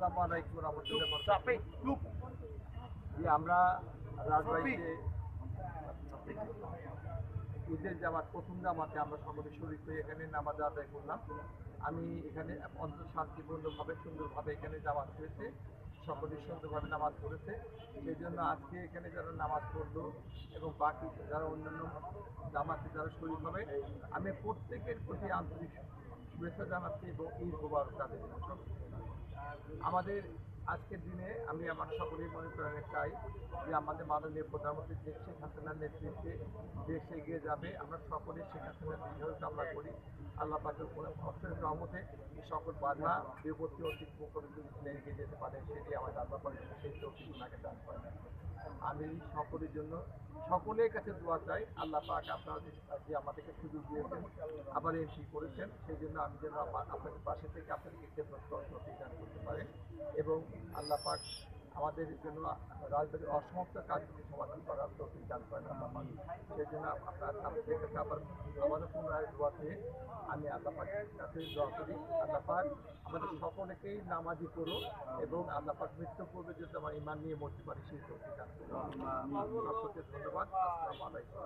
আসসালামু আলাইকুম ওয়া রাহমাতুল্লাহি ওয়া বারাকাতুহু। জি, আমরা রাজবাড়ীতে ঈদের জামাত প্রথম জামাতে আমরা সকলে শরীক হয়ে এখানে নামাজ আদায় করলাম। আমি এখানে অন্তত শান্তিপূর্ণভাবে সুন্দরভাবে এখানে জামাত হয়েছে, সকলে সুন্দরভাবে নামাজ পড়েছে। সেই জন্য আজকে এখানে যারা নামাজ পড়লো এবং বাকি যারা অন্যান্য জামাতে যারা শরীক হবে, আমি প্রত্যেকের প্রতি আন্তরিক শুভেচ্ছা জানাচ্ছি এবং ঈদ মোবারক তাদের জন্য। আমাদের আজকের দিনে আমি আমার সকলেই মনে করেন চাই যে আমাদের মাননীয় প্রধানমন্ত্রী শেখ হাসিনার নেতৃত্বে দেশ এগিয়ে যাবে। আমরা সকলে শেখ হাসিনার দীর্ঘ কামনা করি। আল্লাহ পাকের অশেষ রহমতে এই সকল বাধা বিপত্তি অতিক্রম করে যদি এগিয়ে যেতে পারে, সেটি আমাদের আল্লাহ পাকের সেই তৌফিক ওনাকে দান করেন। আমি সকলের জন্য সকলের কাছে দোয়া চাই, আল্লাহ পাক আপনারা যে আমাদেরকে সুযোগ দিয়েছেন, আবার এমপি করেছেন, সেই জন্য আমি যেন আপনাদের পাশে থেকে আপনাদেরকে প্রতিদান করতে পারেন এবং আল্লাহ পাক আমাদের জন্য রাজবাড়ির অসমাপ্ত কাজগুলি সমাধান করার তৌফিক দান করেন আল্লাহ পাক। সেই জন্য আপনার আমাদের কাছে আবারও পুনরায় দোয়া চেয়ে আমি আল্লাহ পাকের কাছে দোয়া করি, আল্লাহ পাক আমাদের সকলকেই নামাজি করো এবং আল্লাহ পাক মৃত্যু পূর্বে যদি আমার ইমান নিয়ে মরতে পারি সেই তৌফিক দান করুন। সকলকে ধন্যবাদ। আসসালামু আলাইকুম।